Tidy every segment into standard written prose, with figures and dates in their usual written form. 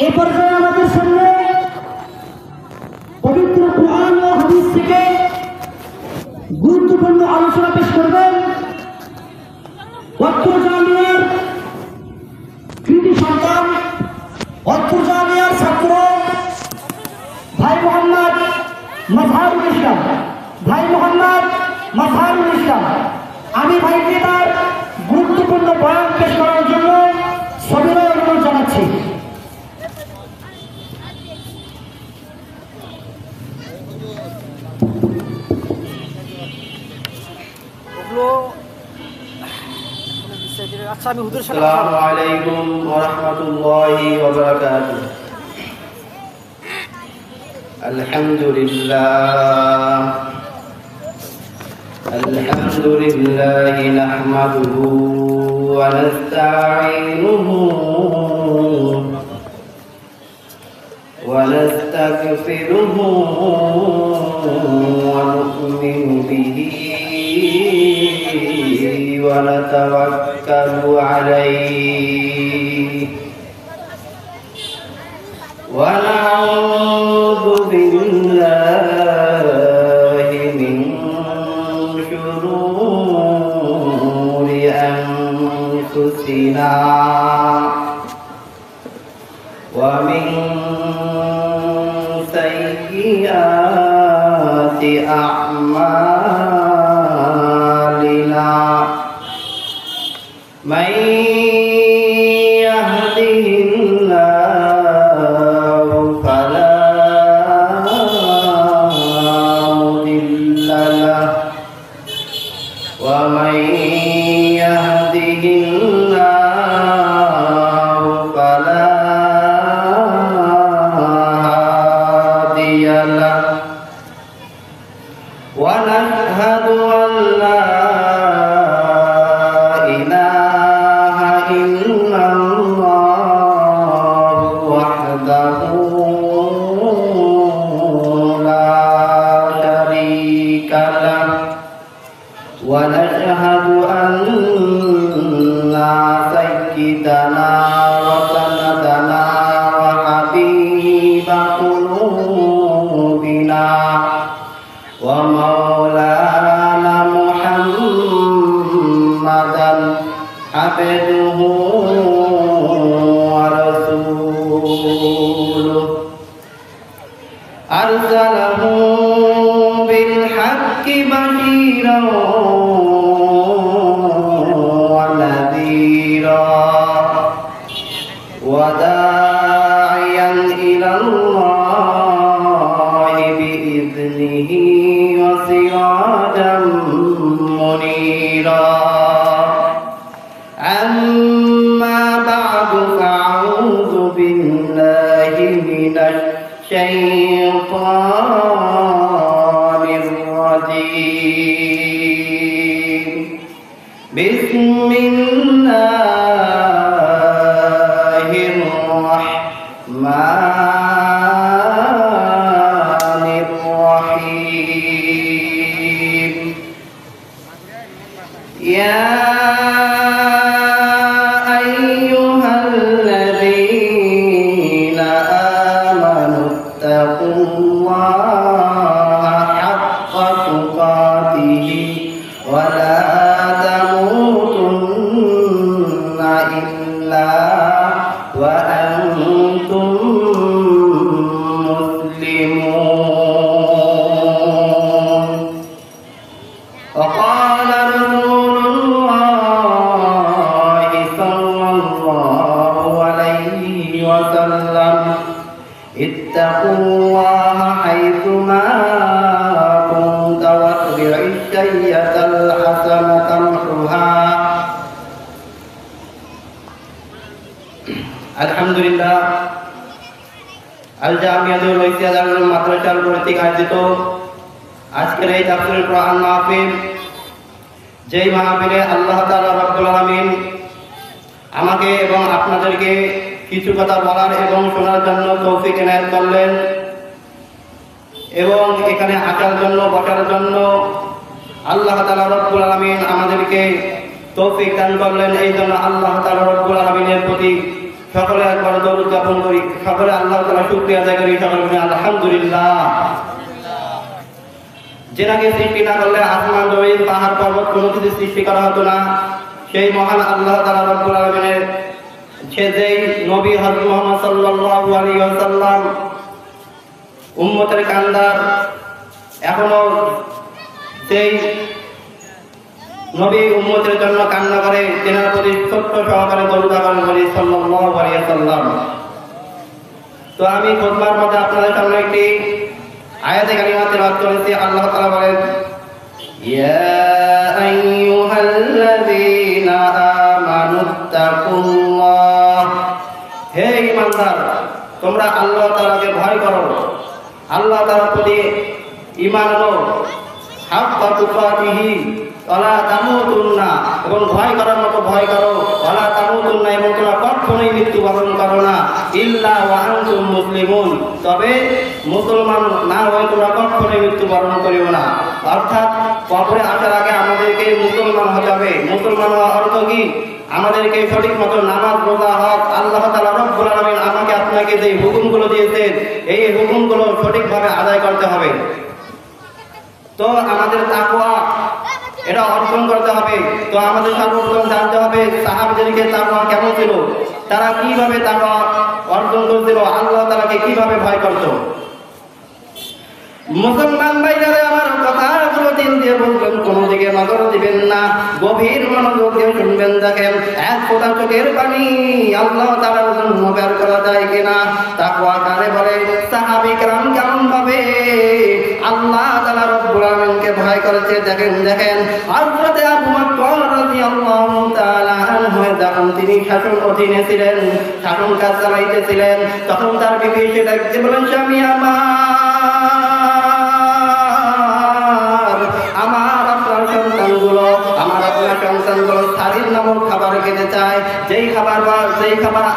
এই পর্যায়ে আমাদের সামনে পবিত্র কুরআন ও হাদিস থেকে গুরুত্বপূর্ণ আলোচনা পেশ করবেন অত্র জামিয়ার কৃতি সন্তান, অত্র জামিয়ার ছাত্র ভাই মোহাম্মদ মাজহারুল ইসলাম। ভাই মোহাম্মদ মাজহারুল ইসলাম, আমি ভাইকে তার গুরুত্বপূর্ণ বয়ান পেশ করার জন্য সবিনয় অনুরোধ জানাচ্ছি। আসসালামু আলাইকুম ওয়া রাহমাতুল্লাহি ওয়া বারাকাতুহু। আলহামদুলিল্লাহ নাহমাদুহু ওয়া নাস্তাঈনুহু ওয়া নাস্তাগফিরুহু ওয়া নু'মিनु বিহি ونتوكل عليه ونعوذ بالله من شرور أنفسنا ومن سيئات أعمالنا من يهده الله فلا مضل له ومن يهده الله فلا هادي له ونشهد أن لا ونشهد أن سيدنا وسندنا وحبيب قلوبنا ومولانا محمدا عبده ورسوله أرسله بالحق بشيرا ونذيرا وداعيا إلى الله بإذنه وسراجا منيرا. أما بعد فأعوذ بالله من الشيطان الرجيم. بسم الله الرحمن الرحيم. يا أيها الذين آمنوا اتقوا الله حق تقاته ولا تموتن إلا وأنتم مسلمون. وقال رسول الله صلى الله عليه وسلم اتقوا الله حيثما كنت واتبع السيئة الحسنة تمحها. আলহামদুলিল্লাহ, আল জামিয়াতুল ইসলামিয়া মাদ্রাসার কর্তৃক আয়োজিত আজকের এই তাফসীরুল কুরআন মাহফিল, যেই মাহফিলে আল্লাহ তাআলা রব্বুল আলামিন আমাকে এবং আপনাদেরকে কিছু কথা বলার এবং শোনার জন্য তৌফিক এনায়েত করলেন এবং এখানে আসার জন্য বসার জন্য আল্লাহ তাআলা রব্বুল আলামিন আমাদেরকে তৌফিক দান করলেন। এই জন্য আল্লাহ তাআলা রব্বুল আলামিনের প্রতি সকলে একবার দরুদ জ্ঞাপন করি, সকলে আল্লাহ তাআলা শুকরিয়া আদায় করি, সকলে বলি আলহামদুলিল্লাহ। যে নাকি সৃষ্টি না করলে আসমান জমিন পাহাড় পর্বত কোনো কিছু সৃষ্টি করা হতো না, সেই মহান আল্লাহ তাআলা রব্বুল আলামিনের সে যেই নবী হযরত মুহাম্মদ সাল্লাল্লাহু আলাইহি ওয়াসাল্লাম উম্মতের কান্দার, এখনো সেই নবী উম্মতের জন্য কান্না করে, তেনার প্রতি ছোট্ট সহকারে দরুদ আদান করি সাল্লাল্লাহু আলাইহি ওয়াসাল্লাম। তো আমি খুতবার মধ্যে আপনাদের সামনে একটি আয়াতে কারিমা তেলাওয়াত করেছি। আল্লাহ তাআলা বলেন, ইয়া আইয়ুহাল্লাযীনা আমানুত্তাকুল্লাহ, হে ঈমানদার তোমরা আল্লাহ তাআলাকে ভয় করো, আল্লাহ তাআলার প্রতি ঈমান আনো, হাক্কা তুকাতিহি ওয়ালা তামুতুন্না, এবং ভয় করার মতো ভয় করো, ওয়ালা তামুতুন্না, এবং তোমরা কখনোই মৃত্যুবরণ করো না, ইল্লা ওয়া আনতুম মুসলিমুন, তবে মুসলমান না হয়ে তোমরা কখনোই মৃত্যুবরণ করিও না। অর্থাৎ কবরে আসার আগে আমাদেরকে মুসলমান হতে হবে। মুসলমান হওয়ার অর্থ কি? আমাদেরকে সঠিক মতো নামাজ, রোজা, হজ, আল্লাহ তাআলা রব্বুল আলামিন আমাকে আপনাকে যে হুকুমগুলো দিয়েছেন এই হুকুমগুলো সঠিকভাবে আদায় করতে হবে। তো আমাদের তাকওয়া এটা অর্জন করতে হবে। তো আমাদের সর্বপ্রথম জানতে হবে সাহাবীদেরকে তাকওয়া কেমন ছিল, তারা কিভাবে তাকওয়া অর্জন করছিল, আল্লাহ তাআলাকে কিভাবে ভয় করত। মুসলমান ভাইরা আমার কথাগুলো দিন দিয়ে বলবেন, কোন দিকে নজর দিবেন না, গভীর মনোযোগ দিয়ে শুনবেন। দেখেন এক ফোঁটা চোখের পানি আল্লাহ তাআলার জন্য বের করা যায় কিনা। তাকওয়া কারে বলে? সাহাবী کرام কেমন ভাবে আল্লাহ তাআলা রব্বুল আলামিনকে ভয় করেছে। দেখেন হযরত আবু বকর রাদিয়াল্লাহু তাআলা আনহু যখন তিনি শাসন অধীনে ছিলেন, শাসন কাজ চালাইতেছিলেন, তখন তার বিবি এসে ডাকতে বলেন, স্বামী সন্তানগুলো সারির নামক খাবার খেতে চায়, যেই খাবার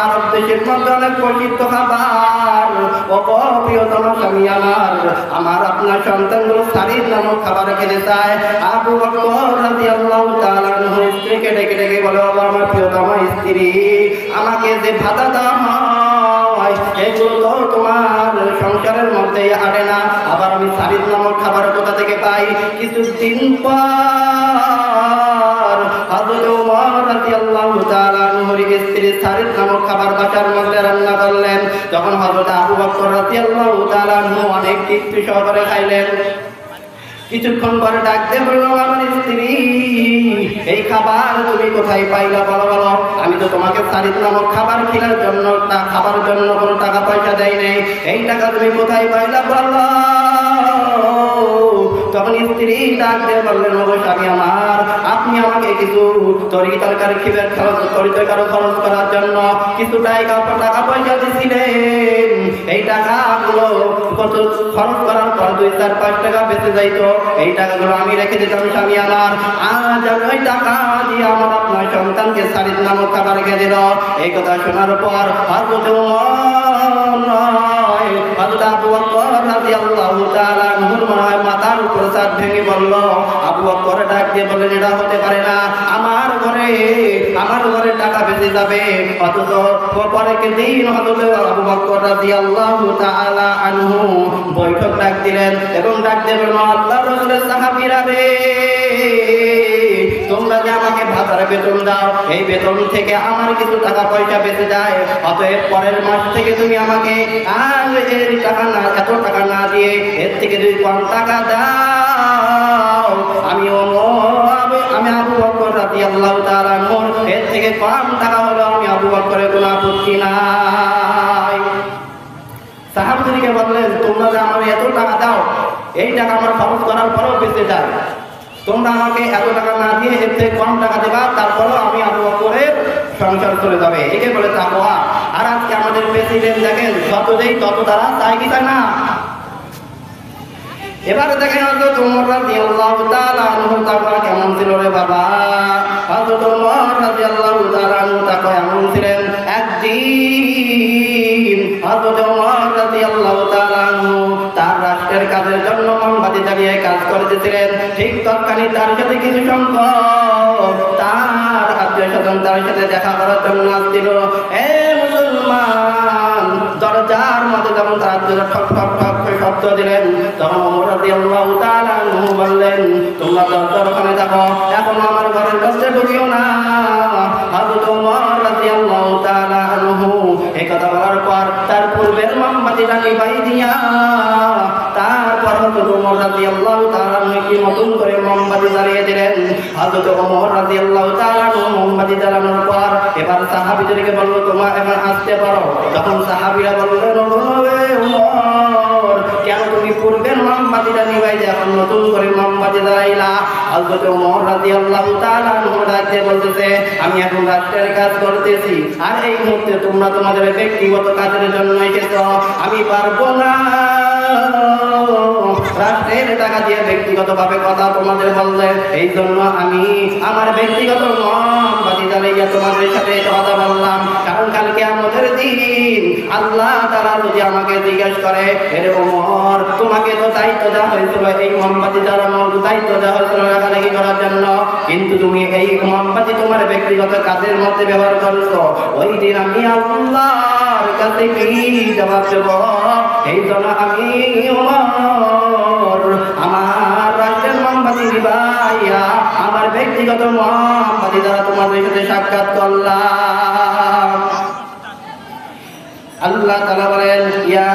আরব দেশের মধ্যে অনেক প্রসিদ্ধ খাবার। ও প্রিয়তম স্বামী আমার আপনার সন্তানগুলো সারির নামক খাবার খেতে চায়। আবু বকর রাদিয়াল্লাহু তাআলা আনহু স্ত্রীকে ডেকে বলে, ও আমার প্রিয়তম স্ত্রী, আমাকে যে ভাতা দেওয়া হয় এগুলো তো তোমার সংসারের মধ্যেই আটে না, আবার আমি সারির নামক খাবার কোথা থেকে পাই? কিছুদিন পর হযরত ওমর রাদিয়াল্লাহু তাআলা আনহুর স্ত্রী সারির নামক খাবার বাসার মধ্যে রান্না করলেন। তখন হযরত আবু বকর রাদিয়াল্লাহু তাআলা আনহু অনেক তৃপ্তি সহকারে খাইলেন। কিছুক্ষণ পরে ডাকতে বলল, আমার স্ত্রী, এই খাবার তুমি কোথায় পাইলা? বলো। আমি তো তোমাকে সারিদ নামক খাবার কেনার জন্য খাবার জন্য কোনো টাকা পয়সা দেই নাই, এই টাকা তুমি কোথায় পাইলা বলো। তখন স্ত্রী ডাকতে বললেন, ও স্বামী আমার, আপনি আমাকে কিছু তরকারি খিবের খরচ করার জন্য কিছু টাকা পয়সা দিয়েছিলেন। এই টাকাগুলো খরচ করার পর 2-4-5 টাকা বেঁচে যাইতো, এই টাকাগুলো আমি রেখে দিতাম স্বামী আমার। আজ ওই টাকা দিয়ে আমার আপনার সন্তানকে সারিদ নামক খাবার রেখে দিল। এই কথা শোনার পর হযরত আবু বকর রাদিয়াল্লাহু তাআলা আনহুর মাথার উপর ছাদ ভেঙে বলল। আবু বকর ডাক দিয়ে বললেন, এটা হতে পারে না, আমার ঘরে টাকা বেঁচে যাবে। অথচ পরের দিন হযরত আবু বকর রাদিয়াল্লাহু তাআলা আনহু বৈঠক ডাক দিলেন এবং ডাক দিয়ে বললেন, আল্লাহর রাসূলের সাহাবীরা রে, তোমরা যে আমাকে ভাতার বেতন দাও, এই বেতন থেকে আমার কিছু টাকা পয়সা বেঁচে যায়, অতএব পরের মাস থেকে তুমি আমাকে আর এত টাকা না দিয়ে এর থেকে যদি কম টাকা দাও, আমি আবু বকর রাদিয়াল্লাহু তাআলা আনহু এর থেকে কম টাকা হলো আমি আবু বকরের কোনো আপত্তি নাই। সাহাবীদেরকে বললেন, তোমরা যে আমার এত টাকা দাও, এই টাকা আমার খরচ করার পরেও বেঁচে যায়, তোমরা আমাকে এত টাকা না দিয়ে এর থেকে কম টাকা দেবা, তারপরেও আমি আবু বকরের সংসার চলে যাবে। একে বলে তাকওয়া। আর আজকে আমাদের প্রেসিডেন্ট দেখেন, যত দেই তত তারা চায় কি চায় না। এবারে দেখেন হযরত ওমর রাদিয়াল্লাহু তাআলা আনহু তাকওয়া কেমন ছিল রে বাবা। হযরত ওমর রাদিয়াল্লাহু তাআলা আনহু তাকওয়া এমন ছিলেন, একদিন হযরত ওমর রাদিয়াল্লাহু তাআলা আনহু তার রাষ্ট্রের কাজের জন্য মোমবাতি জ্বালিয়ে কাজ করতেছিলেন। ঠিক তৎকালীন তার সাথে কিছু সংখ্যক তার আত্মীয় স্বজন তার সাথে দেখা করার জন্য আসছিল। মুসলমান দরজার মধ্যে যখন তার ঠক ঠক ঠক করে শব্দ দিলেন, তখন ওমর রাদিয়াল্লাহু তাআলা আনহু বললেন, তোমরা দরজার ওখানে থাকো, এখন আমার ঘরের মধ্যে ঢুকিও না। হযরত ওমর রাদিয়াল্লাহু তাআলা আনহু এই কথা বলার পর তার পূর্বের মোমবাতিটা নিভাই দিয়া তারপর হযরত ওমর রাদিয়াল্লাহু তাআলা কি নতুন করে মোমবাতি জ্বালিয়ে দিলেন। হযরত ওমর রাদিয়াল্লাহু তাআলা মোমবাতি জ্বালানোর পর এবার সাহাবীদেরকে বলল, তোমরা এখন আসতে পারো। তখন সাহাবীরা বললেন, ওমর কেন তুমি পূর্বের মোমবাতিটা নিভাই দিয়ে এখন নতুন করে মোমবাতি জ্বালাইলা? হযরত ওমর রাদিয়াল্লাহু তাআলা ডাকতে বলতেছে, আমি এখন রাষ্ট্রের কাজ করতেছি, আর এই মুহূর্তে তোমরা তোমাদের ব্যক্তিগত কাজের জন্য এসেছো, আমি পারবো না রাষ্ট্রের টাকা দিয়ে ব্যক্তিগতভাবে কথা তোমাদের বললে, এই জন্য আমি আমার ব্যক্তিগত মোমবাতি জ্বালাইয়া তোমাদের সাথে কথা বললাম। কারণ কালকে আমাদের দিন আল্লাহ তাআলা যদি আমাকে জিজ্ঞেস করে, এরে ওমর তোমাকে তো দায়িত্ব দেওয়া হয়েছিল এই মোমবাতি জ্বালানোর দায়িত্ব দেওয়া হয়েছিল লেখালেখি করার জন্য, কিন্তু তুমি এই মোমবাতি তোমার ব্যক্তিগত কাজের মধ্যে ব্যবহার করছো, ওই দিন আমি আল্লাহর কাছে কি জবাব দেব? এই জন্য আমি ওমর আমার রাষ্ট্রের মোমবাতি নিভাইয়া আমার ব্যক্তিগত মোমবাতি দ্বারা তোমাদের সাথে সাক্ষাৎ করলাম। আল্লাহ তাআলা বলেন, ইয়া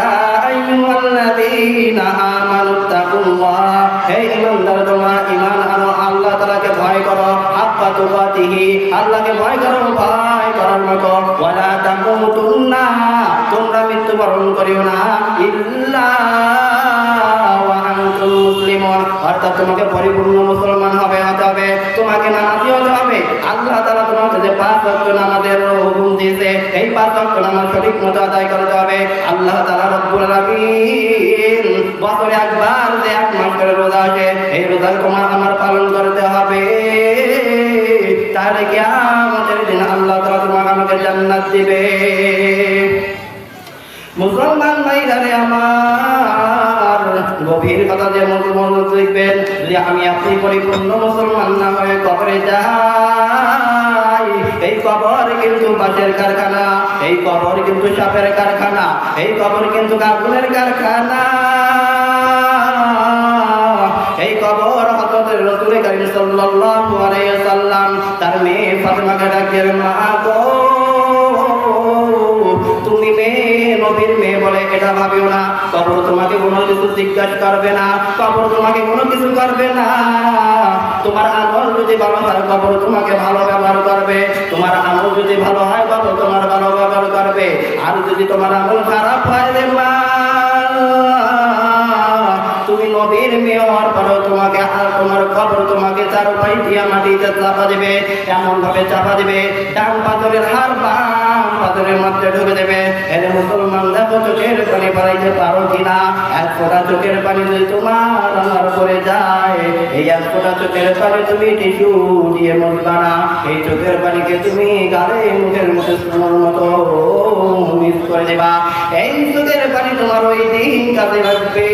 আইয়ুহাল্লাযীনা আমানুত্তাকুল্লাহ, হে ঈমানদার তোমরা ঈমান আনো, আল্লাহ তাআলাকে ভয় করো, হাক্কা তুকাতিহি, আল্লাহকে ভয় করো ভয় করার মতো, ওয়ালা তামুতুন্না, তোমরা মৃত্যুবরণ করিও না, ইল্লা ওয়া আনতুম মুসলিমুন, অর্থাৎ তোমাকে পরিপূর্ণ মুসলমান হতে হবে, তোমাকে নামাজি হতে হবে। আল্লাহ তাআলা তোমাকে যে 5 ওয়াক্ত নামাজের হুকুম দিয়েছে, এই 5 ওয়াক্ত নামাজ সঠিক মতো আদায় করতে হবে। আল্লাহ তাআলা রব্বুল আলামিন বছরে একবার যে 1 মাস করে রোজা আসে, এই রোজা তোমার আমার পালন করতে হবে, তাহলে কিয়ামতের দিন আল্লাহ তাআলা তোমাকে আমাকে জান্নাত দিবে। মুসলমান ভাইরা আমার, গভীর কথা যে মনোযোগ দেখবেন, যে আমি আপনি পরিপূর্ণ মুসলমান না হয়ে কবরে যাই, এই কবর কিন্তু বাঁশের কারখানা, এই কবর কিন্তু সাপের কারখানা, এই কবর কিন্তু আগুনের কারখানা। এই কবর হযরত রাসূল কারীম সাল্লাল্লাহু আলাইহি ওয়াসাল্লাম তার মেয়ে ফাতেমাকে ডাকেন, মা গো তুমি মেয়ে, নবীর মেয়ে বলে এটা ভাবিও না, কবর তোমাকে কোনো কিছু জিজ্ঞাসা করবে না, কবর তোমাকে কোনো কিছু করবে না। তোমার আমল যদি ভালো হয় কবর তোমাকে ভালো ব্যবহার করবে, তোমার আমল যদি ভালো হয় কবর তোমার ভালো ব্যবহার করবে, আর যদি তোমার আমল খারাপ হয় রে মা, তুমি নবীর মেয়ে হওয়ার পরেও তোমাকে আর তোমার কবর তোমাকে চারপাই দিয়া মাটিতে চাপা দেবে, এমন ভাবে চাপা দেবে ডান পাথরের হাড় বাম পাথরের মধ্যে ঢুকে দেবে। এর মুসলমান দেখো চোখের পানি বাড়াইতে পারো কিনা? 1 ফোঁটা চোখের পানি যদি তোমার আমার পড়ে যায়, এই 1 ফোঁটা চোখের পানি তুমি টিস্যু দিয়ে মুছবা না, এই চোখের পানিকে তুমি গালে মুখের মধ্যে সোনার মতো মিস করে দেবা। এই চোখের পানি তোমার ওই দিন কাজে লাগবে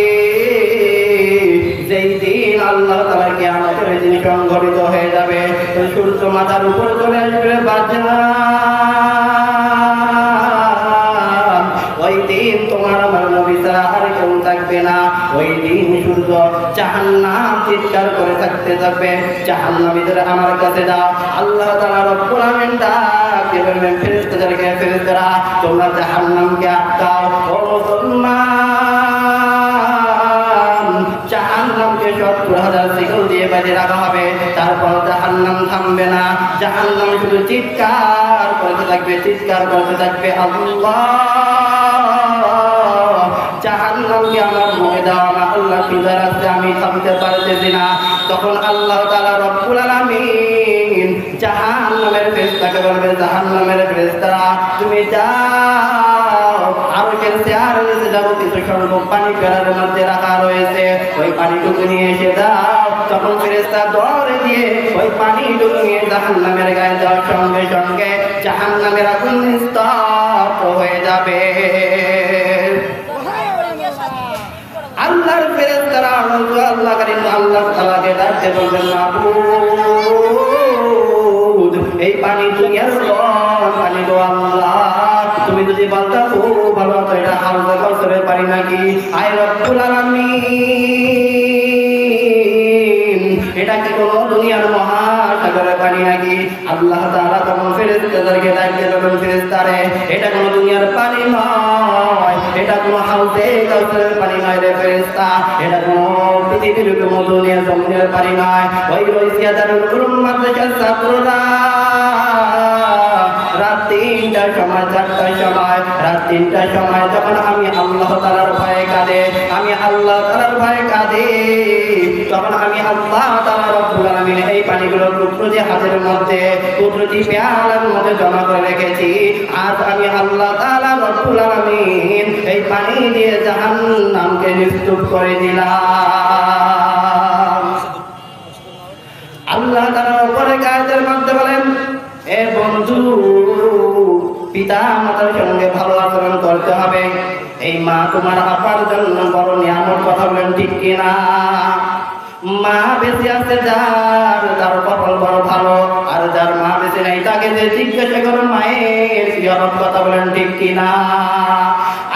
যেই দিন আল্লাহ তাআলা কিয়ামতের দিন সংঘটিত হয়ে যাবে, সূর্য মাথার উপর চলে আসবে বাজার, ওই দিন তোমার আমার নবী ছাড়া আর কেউ থাকবে না। ওই দিন সূর্য জাহান্নাম চিৎকার করে থাকতে থাকবে, জাহান্নামীদের আমার কাছে দাও। আল্লাহ তাআলা রব্বুল আলামিন ডাক দিবেন ফেরেশতাদেরকে, ফেরেশতারা তোমরা জাহান্নামকে আটকাও। ও মুসলমান, জাহান্নামকে 70,000 শিকল দিয়ে বেঁধে রাখা হবে, তারপর জাহান্নাম থামবে না, জাহান্নাম শুধু চিৎকার করতে থাকবে, চিৎকার করতে থাকবে, আল্লাহ জাহান্নামকে আমার মুখে দাও, আমার আল্লাহ পিতার আছে আমি থামতে পারতেছি না। তখন আল্লাহ তাআলা রব্বুল আলামিন জাহান্নামের ফেরেশতাকে বলবে, জাহান্নামের ফেরেশতারা তুমি যাও, আরো চেয়ার নিচে যাবো, কিছু সংখ্যক পানি পেয়ারের মধ্যে রাখা রয়েছে, ওই পানিটুকু নিয়ে এসে দাও। তখন ফেরেশতা দৌড়ে দিয়ে ওই পানিটুকু নিয়ে জাহান্নামের গায়ে দেওয়ার সঙ্গে সঙ্গে জাহান্নামের আগুন নিস্তব্ধ হয়ে যাবে। আল্লাহর ফেরেশতারা আল্লাহ করিম আল্লাহ তাআলাকে ডাকতে বলবেন, মাবুদ এই পানি দুনিয়ার পানি গো আল্লাহ, তুমি যদি নাকি? আয় রব্বুল আলামিন, এটা কি কোনো দুনিয়ার মহাসাগরের পানি নাকি? আল্লাহ তাআলা তখন ফেরেশতাদেরকে ডাকতে বলেন, ফেরেশতারে, এটা কোনো দুনিয়ার পানি নয়, এটা কোনো হাউজে কাউসারের পানি নয় রে ফেরেশতা, এটা কোনো পৃথিবীর কোনো দুনিয়ার জমিনের পানি নয়। ওই রইসিয়া দারুল উলুম মাদ্রাসার ছাত্ররা রাত 3টার সময়, 4টার সময়, রাত 3টার সময় যখন আমি আল্লাহ তাআলার ভয়ে কাঁদে, আমি আল্লাহ তাআলার ভয়ে কাঁদে, তখন আমি আল্লাহ তাআলা রব্বুল আলামিন এই পানিগুলো কুদরতি হাতের মধ্যে, কুদরতি পেয়ালার মধ্যে জমা করে রেখেছি। আজ আমি আল্লাহ তাআলা রব্বুল আলামিন এই পানি দিয়ে জাহান্নামকে নিস্তুপ করে দিলাম। আল্লাহ তাআলা উপরে কায়দের মধ্যে বলেন, এ বন্ধু, পিতা মাতার সঙ্গে ভালো আচরণ করতে হবে। এই মা তোমার আপার জন্য বড় নিয়ামত, কথা বলেন ঠিক কিনা? মা বেঁচে আছে যার, তার কপাল বড় ভালো, আর যার মা বেঁচে নাই তাকে যে জিজ্ঞাসা করুন মায়ের কি অভাব, কথা বলেন ঠিক কিনা?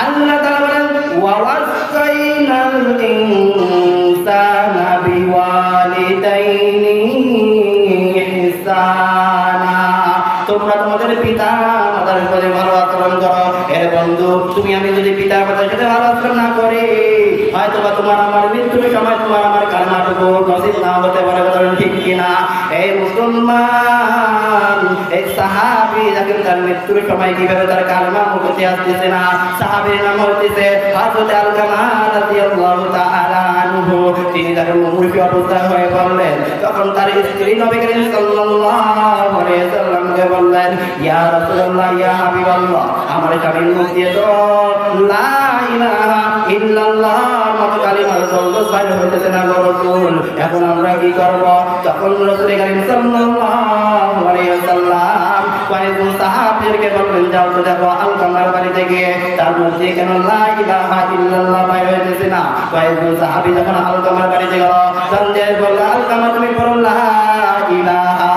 আল্লাহ তাআলা বলেন, ওয়াসাইনাল ইনসানা বিওয়ালিদাইনি ইহসানা, তোমরা তোমাদের পিতা মাতার সাথে ভালো আচরণ করো। এর বন্ধু, তুমি আমি যদি পিতা মাতার সাথে ভালো আচরণ না করি, হয়তো বা তোমার আমার মৃত্যুর সময় তোমার আমার কালমাটুকু নসিব না হতে পারে, কথা ঠিক কিনা? এই মুসলমান, এই সাহাবী যখন তার মৃত্যুর সময় কিভাবে তার কালমা মুখতে আসতেছে না, সাহাবীর নাম হচ্ছে হযরত আলকামা রাদিয়াল্লাহু তাআলা আনহু। তিনি তার মুমূর্ষু অবস্থায় হয়ে পড়লেন, তখন তার স্ত্রী নবী করিম সাল্লাল্লাহু আলাইহি ওয়াসাল্লামকে বললেন, ইয়া রাসূলুল্লাহ, ইয়া হাবিবাল্লাহ, আমার স্বামীর মুখ দিয়ে তো লা ইলাহা ইল্লাল্লাহ মত কালিমার শব্দ বাইরে হইতেছে না গো রাসূল, এখন আমরা কি করব? তখন রাসূল করিম সাল্লাল্লাহু আলাইহি ওয়াসাল্লাম কয়েকজন সাহাবীদেরকে বললেন, যাও তো দেখো আলকামার বাড়িতে গিয়ে তার মধ্যে কেন লা ইলাহা ইল্লাল্লাহ বাইরে হইতেছে না। কয়েকজন সাহাবী যখন আলকামার বাড়িতে গেল, তখন বলল, আলকামা তুমি পড়ো লা ইলাহা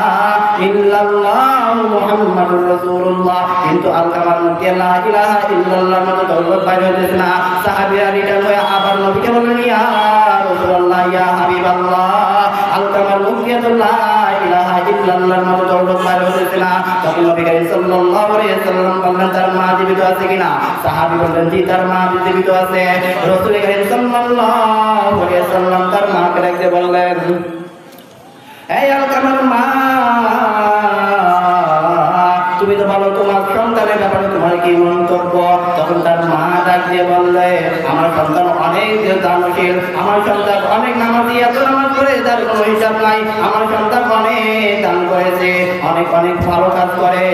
ইল্লাল্লাহ মুহাম্মাদুর রাসূলুল্লাহ, কিন্তু আলকামার মুখে লা ইলাহা ইল্লাল্লাহ মত দৌলত বাইরে হইতেছে না। সাহাবীরা রিটার্ন হয়ে আবার নবীকে বললেন, ইয়া রাসূলুল্লাহ, ইয়া হাবিবাল্লাহ, আলকামার মুখে তো লা ইলাহা ইল্লাল্লাহ মত দৌলত বাইরে হইতেছে না। তখন নবী করিম সাল্লাল্লাহু আলাইহি ওয়াসাল্লাম বললেন, তার মা জীবিত আছে কিনা? সাহাবী বললেন, জি, তার মা জীবিত আছে। রাসূল করিম সাল্লাল্লাহু আলাইহি ওয়াসাল্লাম তার মাকে ডেকে বললেন, এই আলকামার মা, তুমি তো বলো তোমার সন্তানের ব্যাপারে তোমার কি মন্তব্য? তখন তার মা ডাক দিয়ে বললে, আমার সন্তান অনেক দানশীল, আমার সন্তান অনেক নামাজি, এত নামাজ করে তার কোনো হিসাব নাই, আমার সন্তান অনেক দান করেছে, অনেক অনেক ভালো কাজ করে।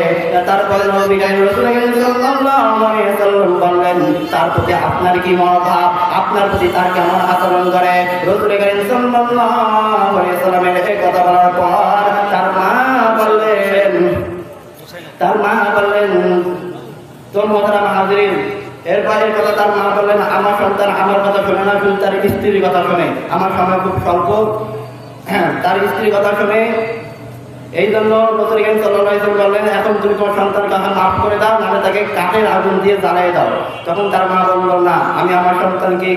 তারপরে নবী রাসূল সাল্লাল্লাহু আলাইহি ওয়াসাল্লাম বললেন, তার প্রতি আপনার কি মনোভাব, আপনার প্রতি তার কেমন আচরণ করে? রাসূল সাল্লাল্লাহু আলাইহি ওয়াসাল্লামের এই কথা বলার পর তার মা বললেন, তোর মোহতারাম হাজিরিন, এরপরের কথা তার মা বললেন, আমার সন্তান আমার কথা শোনে না, শুধু তার স্ত্রীর কথা শোনে। আমার সময় খুব স্বল্প, তার স্ত্রীর কথা শোনে। এই জন্য রাসূল সাল্লাল্লাহু আলাইহি ওয়াসাল্লাম বললেন, এখন তুমি তোমার সন্তানকে মাফ করে দাও, নাহলে তাকে কাঠের আগুন দিয়ে জ্বালিয়ে দাও। তখন তার মা বলল, না, আমি আমার সন্তানকে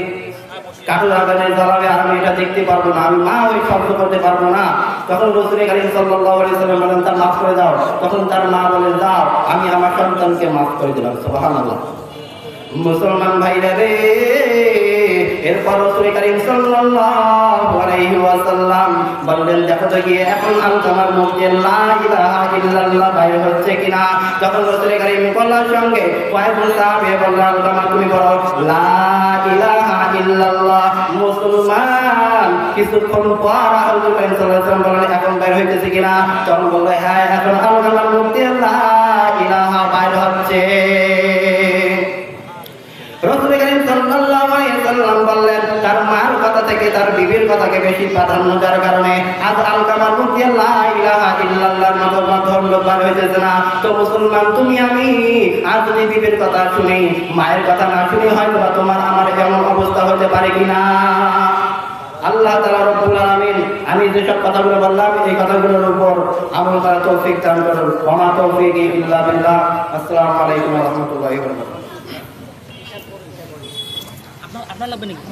কাঠের আগুনে জ্বালাবে আর আমি এটা দেখতে পারবো না, আমি মা ওই শব্দ করতে পারবো না। তখন রাসূল সাল্লাল্লাহু আলাইহি ওয়াসাল্লাম বলেন, তার মাফ করে দাও। তখন তার মা বলেন, যাও, আমি আমার সন্তানকে মাফ করে দিলাম। সুবহানাল্লাহ। মুসলমান ভাইরা রে, এরপর রাসূল কারীম সাল্লাল্লাহু আলাইহি ওয়াসাল্লাম বললেন, দেখো তো গিয়ে এখন আলকামার মুখ দিয়ে লা ইলাহা ইল্লাল্লাহ বাইরে হচ্ছে কিনা। তখন রাসূল কারীম বলার সঙ্গে কয়েকজন সাহাবী বললেন, আলকামা তুমি বলো লা ইলাহা ইল্লাল্লাহ। মুসলমান কিছুক্ষণ পর রাসূল কারীম সাল্লাল্লাহু আলাইহি ওয়াসাল্লাম বললেন, এখন বাইরে হইতেছে কিনা? তখন বলল, হ্যাঁ, এখন আলকামার মুখ দিয়ে লা ইলাহা বাইরে হচ্ছে। রাসূল কারীম সাল্লাল্লাহু আলাইহি ওয়াসাল্লাম বললেন, তার মার কথা থেকে তার বিবির কথাকে বেশি প্রাধান্য দেওয়ার কারণে আজ আলকামার মুখ দিয়ে লা ইলাহা ইল্লাল্লাহর মতো ধর্ম বার হইতেছে না। তো মুসলমান, তুমি আমি আর যদি বিবির কথা শুনি, মায়ের কথা না শুনি, হয়তো তোমার আমার এমন অবস্থা হতে পারে কিনা। আল্লাহ তাআলা রব্বুল আলামিন আমি যেসব কথাগুলো বললাম, এই কথাগুলোর উপর আমল করার তৌফিক দান করুন। ওয়া মা তৌফিকি ইল্লা বিল্লাহ। আসসালামু আলাইকুম ওয়া রাহমাতুল্লাহি ওয়া বারাকাতুহু। আপনার লাগবে নাকি?